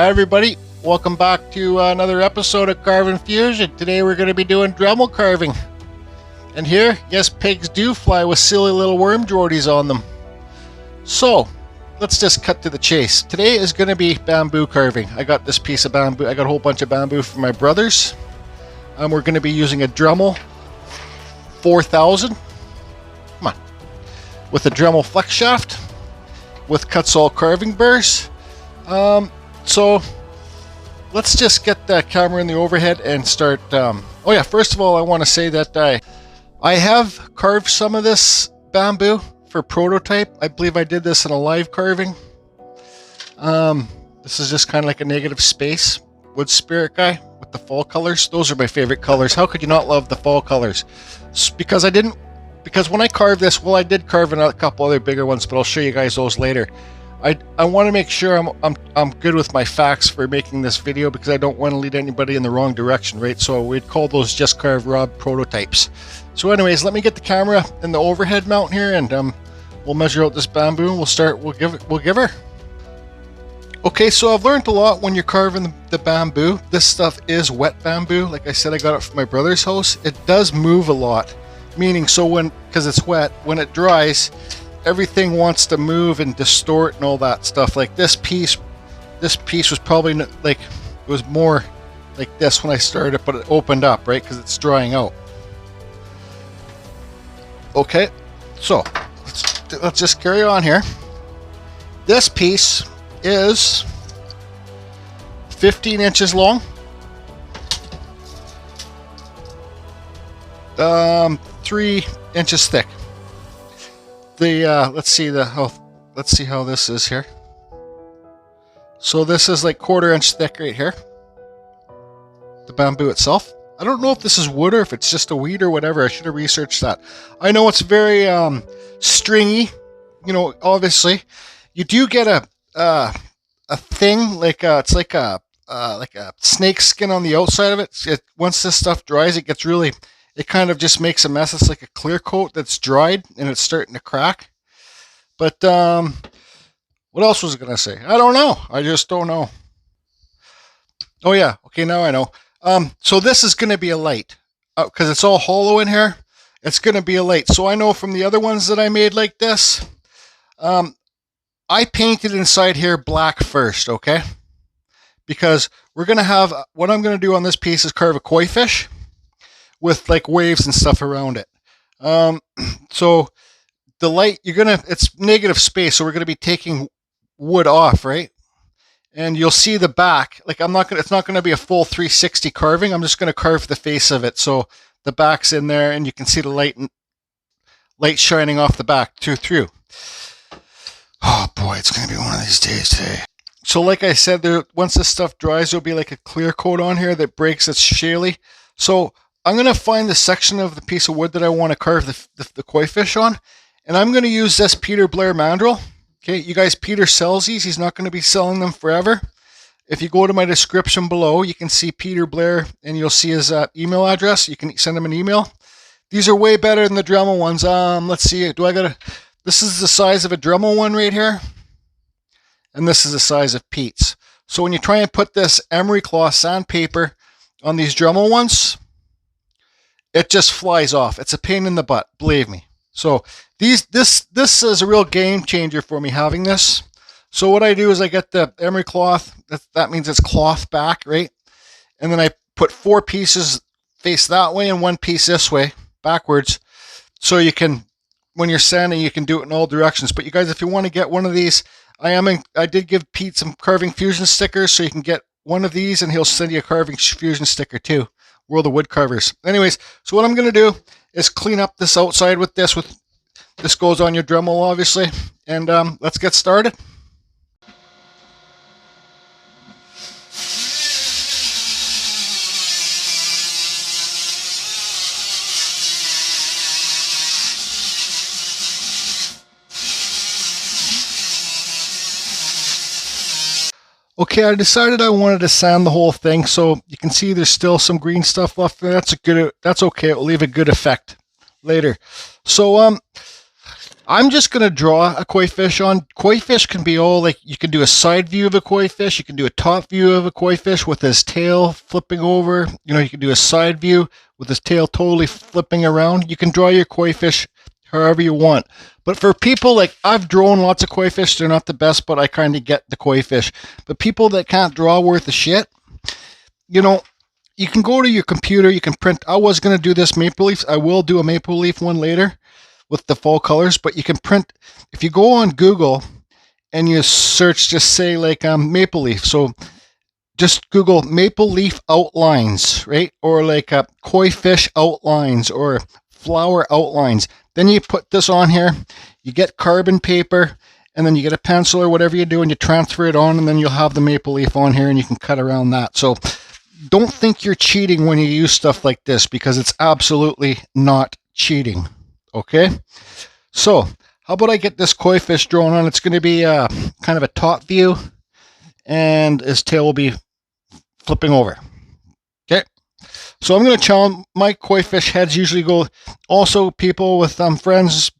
Hi everybody, welcome back to another episode of Carve and Fusion. Today we're going to be doing dremel carving. And here, yes, pigs do fly with silly little worm Geordies on them. So, let's just cut to the chase. Today is going to be bamboo carving. I got this piece of bamboo, I got a whole bunch of bamboo from my brothers. We're going to be using a Dremel 4000. Come on. With a Dremel flex shaft. With Kutzall carving burs. So let's just get the camera in the overhead and start. Oh yeah, first of all, I want to say that I have carved some of this bamboo for prototype. I believe I did this in a live carving. This is just kind of like a negative space wood spirit guy with the fall colors. Those are my favorite colors. How could you not love the fall colors? Because when I carved this, well, I did carve in a couple other bigger ones, but I'll show you guys those later. I want to make sure I'm good with my facts for making this video, because I don't want to lead anybody in the wrong direction, right? So we'd call those just carved raw prototypes. So anyways, let me get the camera in the overhead mount here, and we'll measure out this bamboo and we'll give her. Okay, so I've learned a lot when you're carving the bamboo. This stuff is wet bamboo. Like I said, I got it from my brother's house. It does move a lot, meaning because it's wet, when it dries, everything wants to move and distort and all that stuff. Like this piece was probably like, it was more like this when I started, but it opened up, right? Because it's drying out. Okay, so let's just carry on here. This piece is 15 inches long. 3 inches thick. Let's see how this is here. So this is like 1/4 inch thick right here. The bamboo itself. I don't know if this is wood or if it's just a weed or whatever. I should have researched that. I know it's very stringy. You know, obviously, you do get a thing like it's like a snake skin on the outside of it. Once this stuff dries, it gets really. It kind of just makes a mess. It's like a clear coat that's dried and it's starting to crack. But what else was I going to say? I don't know. I just don't know. Oh yeah. Okay, now I know. So this is going to be a light because it's all hollow in here. It's going to be a light. So I know from the other ones that I made like this, I painted inside here black first, okay? Because we're going to have, what I'm going to do on this piece is carve a koi fish with like waves and stuff around it. So the light, it's negative space, so we're gonna be taking wood off, right? And you'll see the back. Like it's not gonna be a full 360 carving. I'm just gonna carve the face of it, so the back's in there, and you can see the light shining off the back through. Oh boy, it's gonna be one of these days today. So like I said, once this stuff dries, there'll be like a clear coat on here that breaks. It's shaly. So I'm going to find the section of the piece of wood that I want to carve the koi fish on. And I'm going to use this peterblair mandrel. Okay, you guys, Peter sells these. He's not going to be selling them forever. If you go to my description below, you can see Peter Blair and you'll see his email address. You can send him an email. These are way better than the Dremel ones. Let's see. This is the size of a Dremel one right here. And this is the size of Pete's. So when you try and put this emery cloth sandpaper on these Dremel ones, it just flies off. It's a pain in the butt, believe me. So this is a real game changer for me having this. So what I do is I get the emery cloth. That means it's cloth back, right? And then I put 4 pieces face that way and 1 piece this way, backwards. So you can, when you're sanding, you can do it in all directions. But you guys, if you want to get one of these, I did give Pete some Carving Fusion stickers, so you can get one of these, and he'll send you a Carving Fusion sticker too. World of Wood Carvers. Anyways, so what I'm going to do is clean up this outside with this. This goes on your Dremel, obviously. And let's get started. Okay, I decided I wanted to sand the whole thing, so you can see there's still some green stuff left there. That's okay. It will leave a good effect later. So I'm just going to draw a koi fish on. Koi fish can be all like, you can do a side view of a koi fish. You can do a top view of a koi fish with his tail flipping over. You know, you can do a side view with his tail totally flipping around. You can draw your koi fish however you want. But for people like, I've drawn lots of koi fish. They're not the best, but I kind of get the koi fish. But people that can't draw worth a shit, you know, you can go to your computer. You can print. I was going to do this maple leaf. I will do a maple leaf one later with the fall colors, but you can print, if you go on Google and you search, just say like maple leaf. So just Google maple leaf outlines, right? Or like koi fish outlines or flower outlines. Then you put this on here, you get carbon paper, and then you get a pencil or whatever you do, and you transfer it on, and then you'll have the maple leaf on here, and you can cut around that. So don't think you're cheating when you use stuff like this, because it's absolutely not cheating. Okay, so how about I get this koi fish drawn on? It's going to be kind of a top view, and his tail will be flipping over. Okay, so I'm going to challenge. My koi fish heads usually go, also people with friends,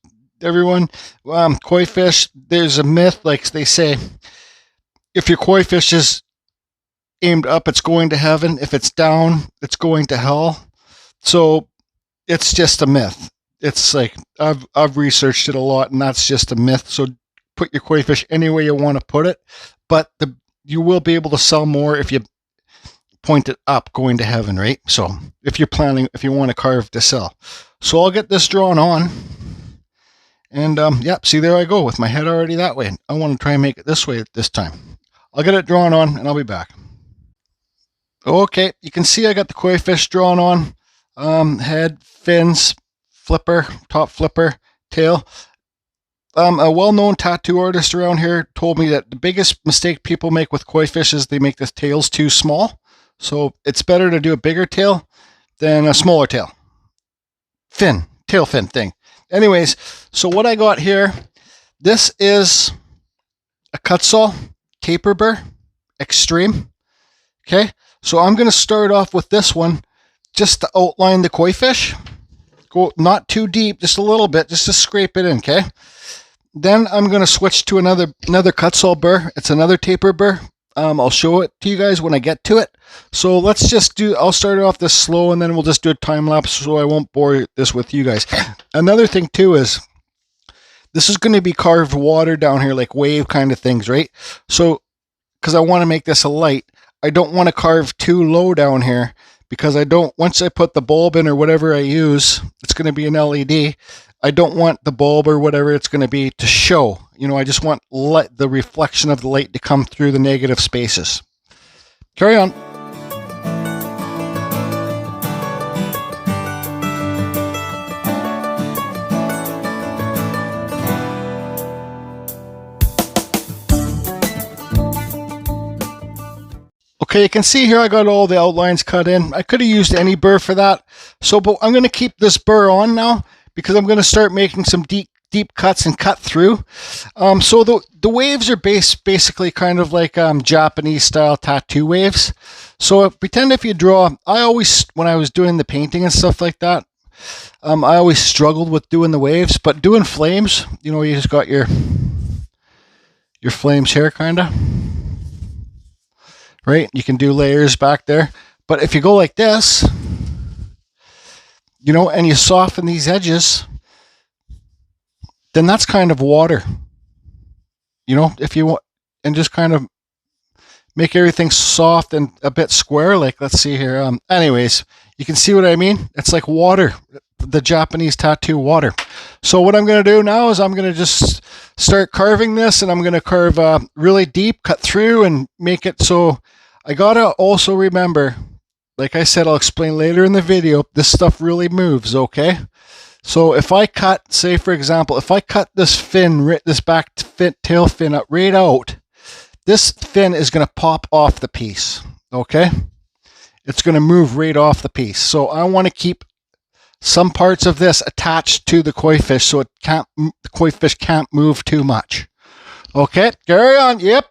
everyone, koi fish, there's a myth, like they say, if your koi fish is aimed up, it's going to heaven. If it's down, it's going to hell. So it's just a myth. It's like, I've researched it a lot, and that's just a myth. So put your koi fish any way you want to put it, but you will be able to sell more if you point it up going to heaven, right? So if you want to carve to sell. So I'll get this drawn on, and yep, see, there I go with my head already that way. I want to try and make it this way this time. I'll get it drawn on, and I'll be back. Okay, you can see I got the koi fish drawn on. Head, fins, flipper, top flipper, tail. A well-known tattoo artist around here told me that the biggest mistake people make with koi fish is they make the tails too small. So it's better to do a bigger tail than a smaller tail. Tail fin thing. Anyways, so what I got here, this is a Kutzall taper burr extreme. Okay, so I'm going to start off with this one just to outline the koi fish. Go not too deep, just a little bit, just to scrape it in, okay? Then I'm going to switch to another Kutzall burr. It's another taper burr. I'll show it to you guys when I get to it. So let's just I'll start off this slow, and then we'll just do a time lapse so I won't bore this with you guys. Another thing too is, this is going to be carved water down here, like wave kind of things, right? So, because I want to make this a light, I don't want to carve too low down here, because once I put the bulb in or whatever I use, it's going to be an LED. I don't want the bulb or whatever it's going to be to show. You know, I just want the reflection of the light to come through the negative spaces. Carry on. Okay, you can see here I got all the outlines cut in. I could have used any burr for that. So, but I'm going to keep this burr on now, because I'm going to start making some deep cuts and cut through. So the waves are basically kind of like Japanese style tattoo waves. So pretend if you draw, when I was doing the painting and stuff like that, I always struggled with doing the waves, but doing flames, you know, you just got your flames here, kind of. Right? You can do layers back there. But if you go like this, you know, and you soften these edges, then that's kind of water. You know, if you want, and just kind of make everything soft and a bit square, like, let's see here. Anyways, you can see what I mean? It's like water, the Japanese tattoo water. So what I'm going to do now is I'm going to just start carving this, and I'm going to carve really deep, cut through, and make it so I got to also remember, like I said, I'll explain later in the video, this stuff really moves, okay? So if I cut, say for example, if I cut this fin, this back tail fin up right out, this fin is going to pop off the piece, okay? It's going to move right off the piece. So I want to keep some parts of this attached to the koi fish so the koi fish can't move too much. Okay, carry on, yep.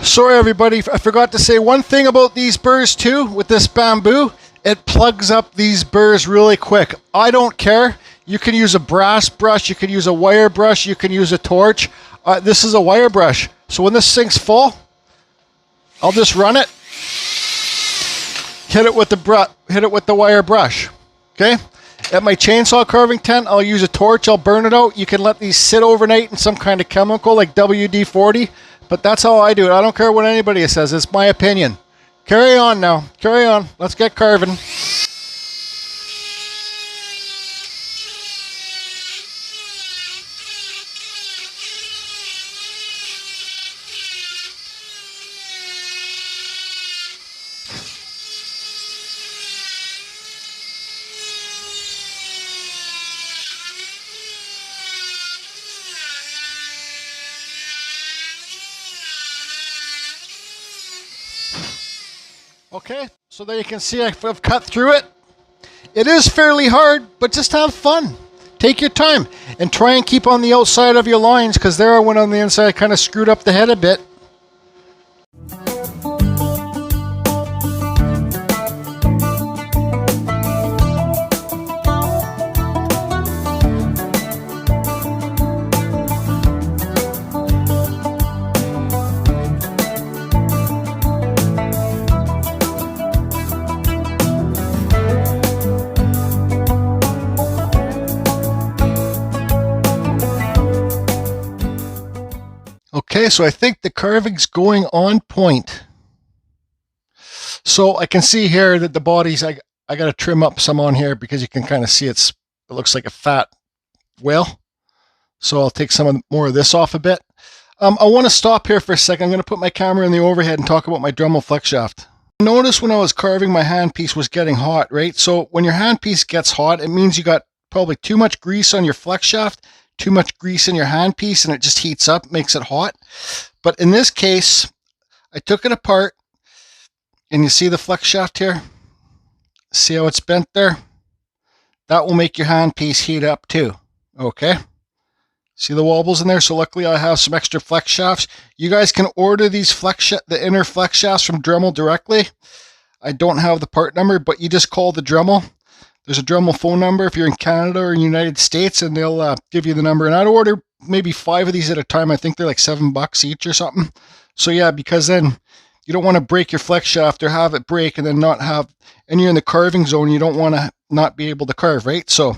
Sorry everybody, I forgot to say one thing about these burrs too, with this bamboo. It plugs up these burrs really quick. I don't care. You can use a brass brush, you can use a wire brush, you can use a torch. This is a wire brush. So when this thing's full, I'll just run it, hit it with the wire brush. Okay? At my chainsaw carving tent, I'll use a torch, I'll burn it out. You can let these sit overnight in some kind of chemical like WD-40, but that's how I do it. I don't care what anybody says, it's my opinion. Carry on now, carry on. Let's get carving. Okay, so there you can see I've cut through it. It is fairly hard, but just have fun. Take your time and try and keep on the outside of your lines, because there I went on the inside, I kind of screwed up the head a bit. Okay, so I think the carving's going on point. So I can see here that the bodies, I got to trim up some on here because you can kind of see it looks like a fat whale. So I'll take some more of this off a bit. I want to stop here for a second. I'm going to put my camera in the overhead and talk about my Dremel flex shaft. Notice when I was carving, my handpiece was getting hot, right? So when your handpiece gets hot, it means you got probably too much grease on your flex shaft, too much grease in your handpiece, and it just heats up, makes it hot. But in this case, I took it apart, and you see the flex shaft here? See how it's bent there? That will make your handpiece heat up too, okay? See the wobbles in there? So luckily I have some extra flex shafts. You guys can order these the inner flex shafts from Dremel directly. I don't have the part number, but you just call the Dremel. There's a Dremel phone number if you're in Canada or United States, and they'll give you the number. And I'd order maybe 5 of these at a time. I think they're like $7 each or something. So yeah, because then you don't want to break your flex shaft or have it break and then not have, and you're in the carving zone, you don't want to not be able to carve, right? So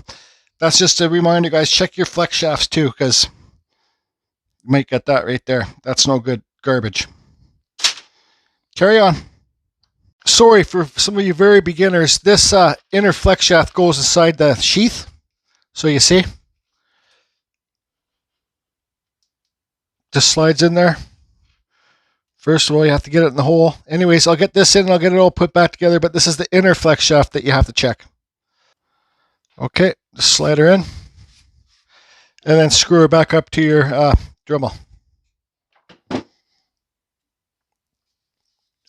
that's just a reminder, guys, check your flex shafts too, because you might get that right there. That's no good garbage. Carry on. Sorry for some of you very beginners, this inner flex shaft goes inside the sheath. So you see, just slides in there. First of all, you have to get it in the hole. Anyways, I'll get this in and I'll get it all put back together, but this is the inner flex shaft that you have to check. Okay, just slide her in and then screw her back up to your Dremel.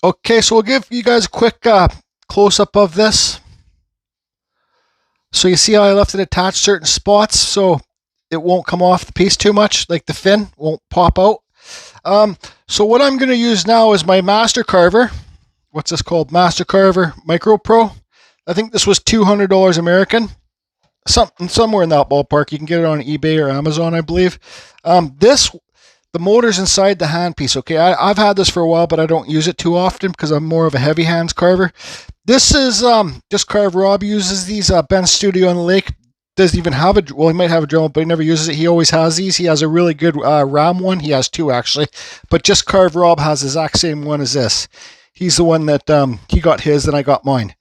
Okay, so we'll give you guys a quick close-up of this. So you see how I left it attached certain spots so it won't come off the piece too much, like the fin won't pop out. So what I'm going to use now is my Master Carver. What's this called? Master Carver Micro Pro. I think this was $200 American. Somewhere in that ballpark. You can get it on eBay or Amazon, I believe. The motor's inside the handpiece, okay? I've had this for a while, but I don't use it too often because I'm more of a heavy hands carver. This is just Carve Rob uses these. Ben's Studio on the Lake doesn't even have a, well, he might have a Dremel, but he never uses it. He always has these. He has a really good RAM one. He has 2 actually, but just Carve Rob has the exact same one as this. He's the one that he got his, and I got mine.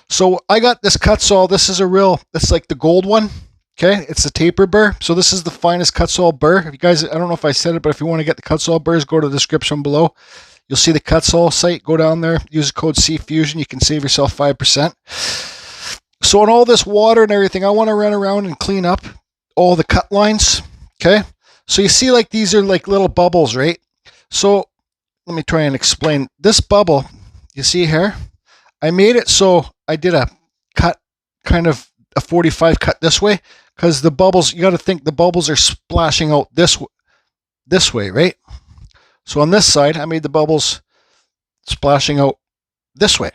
So I got this Kutzall. This is it's like the gold one. Okay, it's a taper burr. So this is the finest Kutzall burr. If you guys, I don't know if I said it, but if you want to get the Kutzall burrs, go to the description below. You'll see the Kutzall site. Go down there, use the code CFusion. You can save yourself 5%. So in all this water and everything, I want to run around and clean up all the cut lines. Okay, so you see like these are like little bubbles, right? So let me try and explain. This bubble, you see here, I made it so I did a cut, kind of a 45 cut this way. Because the bubbles, you got to think the bubbles are splashing out this way, right? So on this side, I made the bubbles splashing out this way.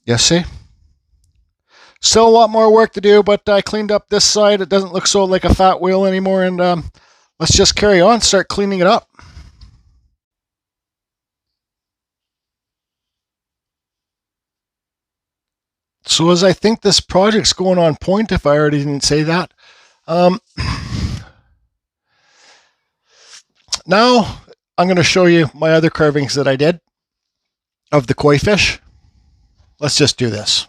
You see? Still a lot more work to do, but I cleaned up this side. It doesn't look so like a fat wheel anymore, and let's just carry on, start cleaning it up. So as I think this project's going on point, if I already didn't say that, now I'm going to show you my other carvings that I did of the koi fish. Let's just do this.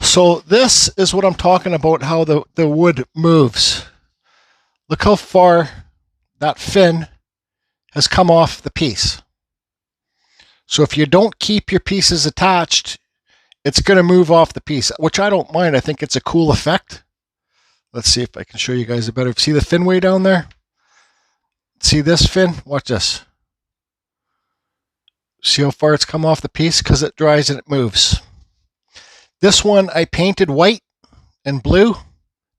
So this is what I'm talking about, how the wood moves. Look how far that fin has come off the piece. So if you don't keep your pieces attached, it's going to move off the piece, which I don't mind. I think it's a cool effect. Let's see if I can show you guys a better. See the fin way down there? See this fin? Watch this. See how far it's come off the piece? Because it dries and it moves. This one I painted white and blue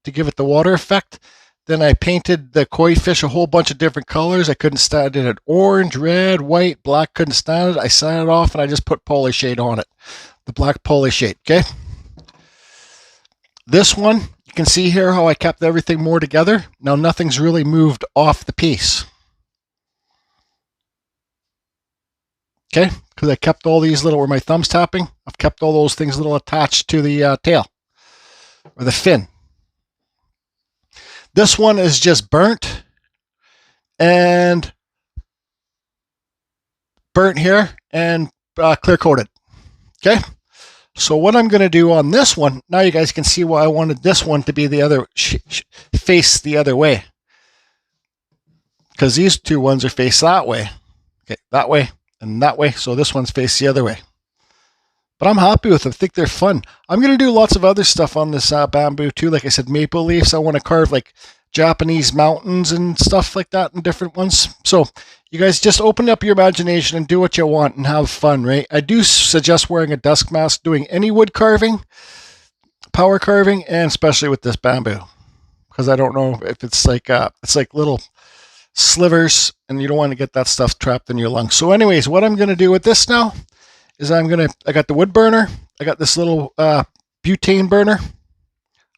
to give it the water effect. Then I painted the koi fish a whole bunch of different colors. I couldn't stand it. Orange, red, white, black, couldn't stand it. I sanded it off and I just put poly shade on it. The black poly shade, okay? This one, you can see here how I kept everything more together. Now nothing's really moved off the piece. Okay, because I kept all these little, where my thumb's tapping, I've kept all those things little attached to the tail, or the fin. This one is just burnt, and burnt here, and clear coated. Okay, so what I'm going to do on this one, now you guys can see why I wanted this one to be the other, face the other way. Because these two ones are faced that way. Okay, that way and that way, so this one's faced the other way. But I'm happy with them. I think they're fun. I'm going to do lots of other stuff on this bamboo too. Like I said, maple leaves. I want to carve like Japanese mountains and stuff like that and different ones. So you guys just open up your imagination and do what you want and have fun, right? I do suggest wearing a dust mask, doing any wood carving, power carving, and especially with this bamboo. Because I don't know if it's like little slivers and you don't want to get that stuff trapped in your lungs. So anyways, what I'm going to do with this now is I got the wood burner. I got this little butane burner.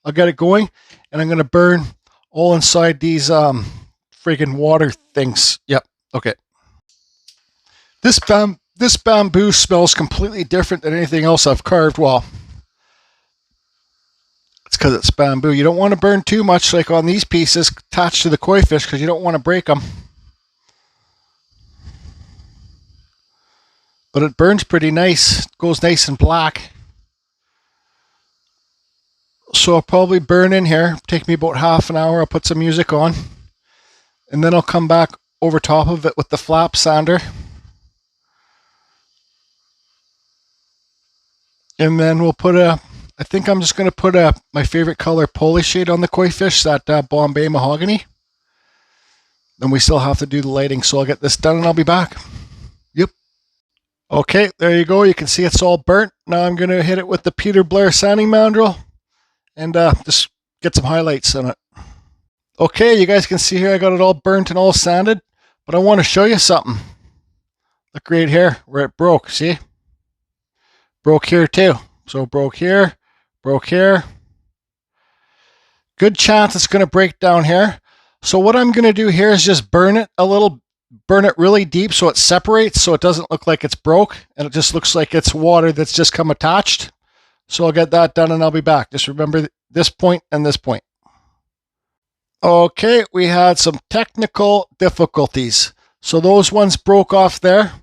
I'll get it going, and I'm going to burn all inside these friggin' water things. Yep. Okay. This bamboo smells completely different than anything else I've carved. Well, it's because it's bamboo. You don't want to burn too much like on these pieces attached to the koi fish because you don't want to break them. But it burns pretty nice. It goes nice and black. So I'll probably burn in here. Take me about half an hour. I'll put some music on. And then I'll come back over top of it with the flap sander. And then we'll put I think I'm just going to put my favorite color poly shade on the koi fish, that Bombay mahogany. Then we still have to do the lighting. So I'll get this done and I'll be back. Yep. Okay, there you go. You can see it's all burnt. Now I'm going to hit it with the peterblair sanding mandrel and just get some highlights on it. Okay, you guys can see here I got it all burnt and all sanded, but I want to show you something. Look right here where it broke, see? Broke here too. So broke here, broke here. Good chance it's going to break down here. So what I'm going to do here is just burn it a little, burn it really deep so it separates, so it doesn't look like it's broke and it just looks like it's water that's just come attached. So I'll get that done and I'll be back. Just remember this point and this point. Okay, we had some technical difficulties. So those ones broke off there.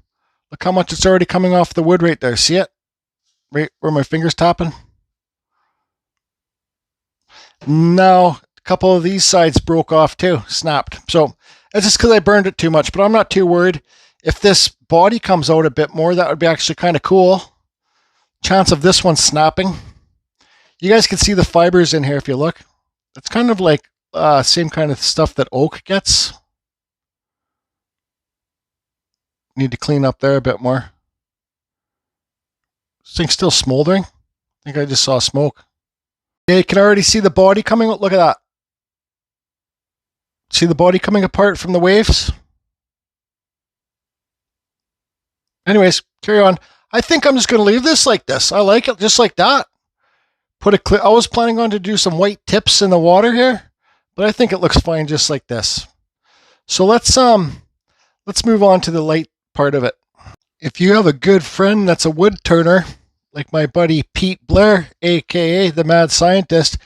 Look how much it's already coming off the wood right there. See it? Right where my finger's tapping. Now, a couple of these sides broke off too, snapped. So it's just because I burned it too much, but I'm not too worried. If this body comes out a bit more, that would be actually kind of cool. Chance of this one snapping. You guys can see the fibers in here if you look. It's kind of like same kind of stuff that oak gets. Need to clean up there a bit more. This thing's still smoldering. I think I just saw smoke. Yeah, you can already see the body coming. Look at that. See the body coming apart from the waves? Anyways, carry on. I think I'm just going to leave this like this. I like it just like that. Put a clip. I was planning on to do some white tips in the water here, but I think it looks fine just like this. So let's move on to the light part of it. If you have a good friend that's a wood turner, like my buddy Pete Blair, aka the Mad Scientist,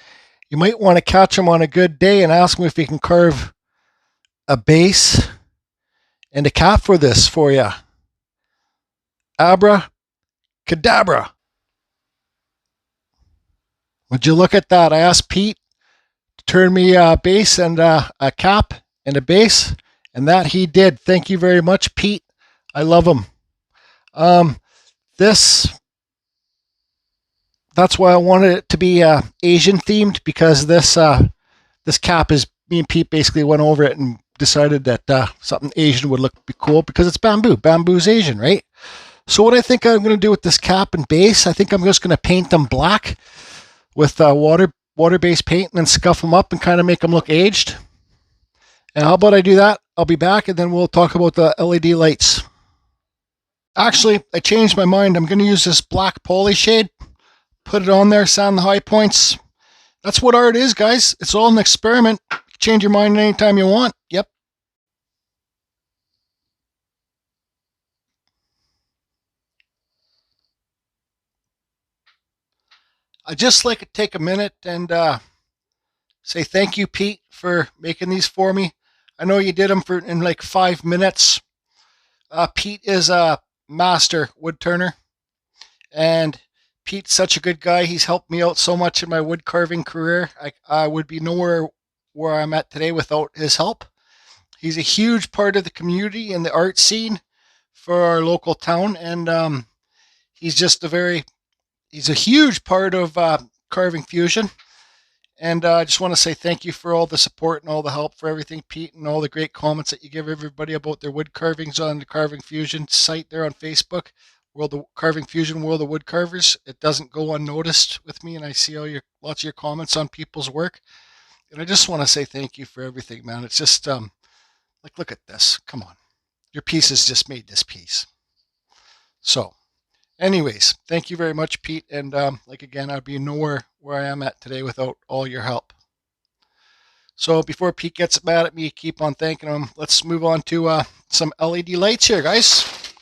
you might want to catch him on a good day and ask him if he can carve a base and a cap for this for you. Abra cadabra. Would you look at that? I asked Pete to turn me a base and a cap and a base, and that he did. Thank you very much, Pete. I love him. That's why I wanted it to be Asian themed, because this cap is, me and Pete basically went over it and decided that something Asian would be cool because it's bamboo. Bamboo's Asian, right? So what I think I'm going to do with this cap and base, I think I'm just going to paint them black with water-based paint and then scuff them up and kind of make them look aged. And how about I do that? I'll be back and then we'll talk about the LED lights. Actually, I changed my mind. I'm going to use this black poly shade, put it on there, sand the high points. That's what art is, guys. It's all an experiment. Change your mind anytime you want. Yep. I'd just like to take a minute and say thank you, Pete, for making these for me. I know you did them in like 5 minutes. Pete is a master wood turner, and Pete's such a good guy. He's helped me out so much in my wood carving career. I would be nowhere where I'm at today without his help. He's a huge part of the community and the art scene for our local town, and he's a huge part of Carving Fusion. And I just want to say thank you for all the support and all the help for everything, Pete, and all the great comments that you give everybody about their wood carvings on the Carving Fusion site there on Facebook, Carving Fusion World of Wood Carvers. It doesn't go unnoticed with me, and I see lots of your comments on people's work. And I just want to say thank you for everything, man. It's just like, look at this. Come on, your pieces just made this piece. So, anyways, thank you very much, Pete. And again, I'd be nowhere where I am at today without all your help. So before Pete gets mad at me, keep on thanking him. Let's move on to some LED lights here, guys.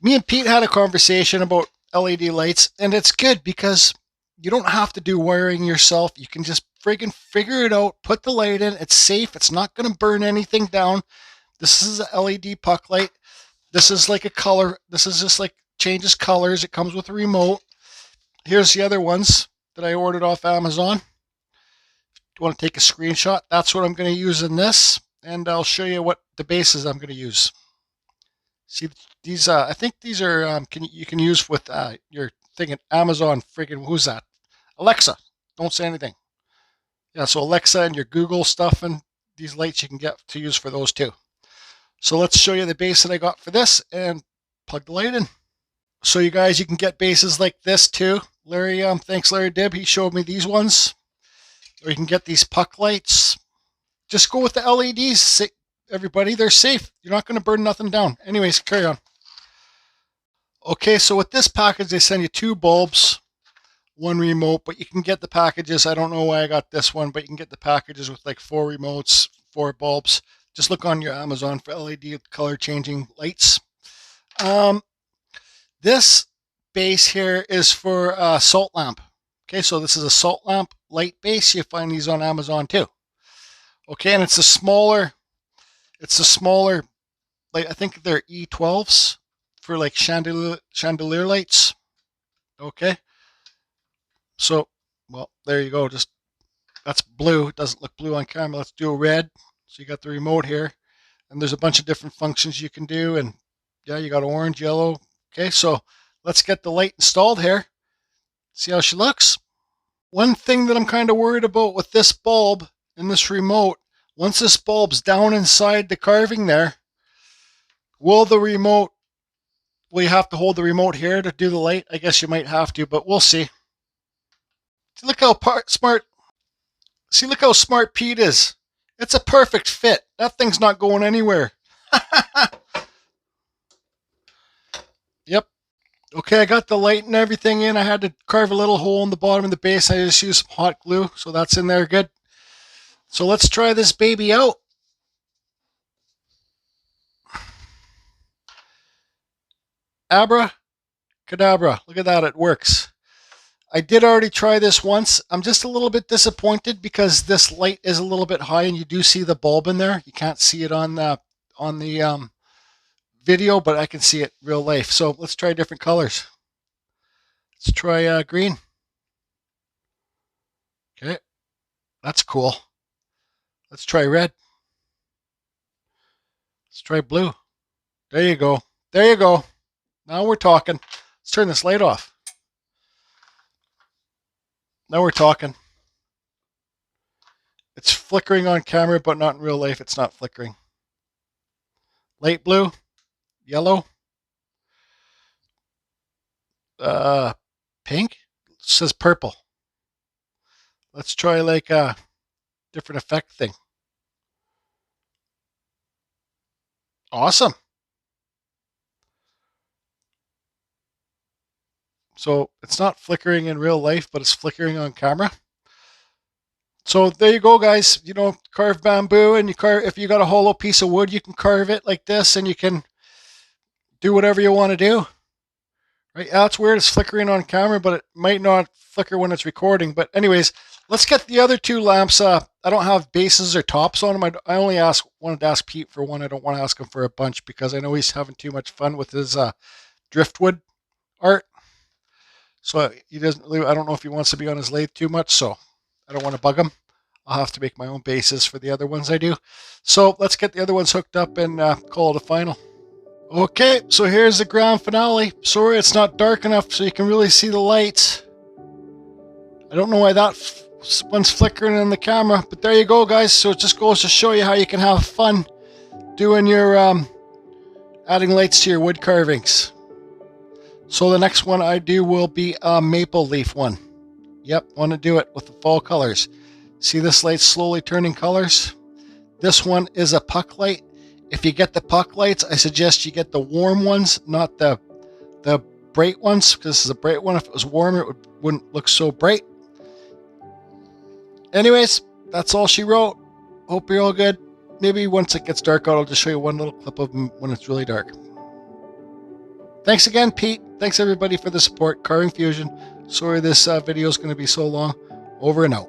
Me and Pete had a conversation about LED lights, and it's good because you don't have to do wiring yourself. You can just friggin' figure it out, put the light in. It's safe. It's not going to burn anything down. This is a LED puck light. This is like a color. This is just like changes colors. It comes with a remote. Here's the other ones that I ordered off Amazon. If you want to take a screenshot, that's what I'm going to use in this, and I'll show you what the bases I'm going to use. See these? I think these are you can use with your thing at Amazon. Friggin' who's that? Alexa. Don't say anything. Yeah, so Alexa and your Google stuff, and these lights you can get to use for those too. So let's show you the base that I got for this and plug the light in. So you guys, you can get bases like this too. Larry, thanks Larry Dibb, he showed me these ones. Or you can get these puck lights. Just go with the LEDs, everybody. They're safe. You're not going to burn nothing down. Anyways, carry on. Okay, so with this package, they send you 2 bulbs, 1 remote, but you can get the packages. I don't know why I got this one, but you can get the packages with like 4 remotes, 4 bulbs. Just look on your Amazon for LED color changing lights. This base here is for a salt lamp. Okay, so this is a salt lamp light base. You find these on Amazon too. Okay, and it's a smaller, like I think they're E12s for like chandelier lights. Okay, so, well, there you go. Just, that's blue. It doesn't look blue on camera. Let's do a red. So you got the remote here, and there's a bunch of different functions you can do, and yeah, you got orange, yellow. Okay, so let's get the light installed here. See how she looks? One thing that I'm kind of worried about with this bulb and this remote, once this bulb's down inside the carving there, will you have to hold the remote here to do the light? I guess you might have to, but we'll see. Look how smart. See, look how smart Pete is. It's a perfect fit. That thing's not going anywhere. Okay, I got the light and everything in. I had to carve a little hole in the bottom of the base. I just used some hot glue, so that's in there good. So let's try this baby out. Abra cadabra. Look at that, it works. I did already try this once. I'm just a little bit disappointed because this light is a little bit high and you do see the bulb in there. You can't see it on the video, but I can see it real life. So let's try different colors. Let's try green. Okay, that's cool. Let's try red. Let's try blue. There you go. There you go. Now we're talking. Let's turn this light off. Now we're talking. It's flickering on camera, but not in real life. It's not flickering. Light blue, yellow, pink. It says purple. Let's try like a different effect thing. Awesome. So it's not flickering in real life, but it's flickering on camera. So there you go, guys. You know, carve bamboo, and you carve. If you got a hollow piece of wood, you can carve it like this, and you can do whatever you want to do. Right? Yeah, it's weird. It's flickering on camera, but it might not flicker when it's recording. But anyways, let's get the other two lamps. I don't have bases or tops on them. I only wanted to ask Pete for one. I don't want to ask him for a bunch because I know he's having too much fun with his driftwood art. So he doesn't really, I don't know if he wants to be on his lathe too much, so I don't want to bug him. I'll have to make my own bases for the other ones I do. So let's get the other ones hooked up and call it a final. Okay, so here's the grand finale. Sorry it's not dark enough so you can really see the lights. I don't know why that one's flickering in the camera, but there you go, guys. So it just goes to show you how you can have fun doing your adding lights to your wood carvings. So the next one I do will be a maple leaf one. Yep, want to do it with the fall colors. See this light slowly turning colors? This one is a puck light. If you get the puck lights, I suggest you get the warm ones, not the bright ones, because this is a bright one. If it was warmer, it wouldn't look so bright. Anyways, that's all she wrote. Hope you're all good. Maybe once it gets dark out, I'll just show you one little clip of them when it's really dark. Thanks again, Pete. Thanks everybody for the support. Carving Fusion. Sorry this video is going to be so long. Over and out.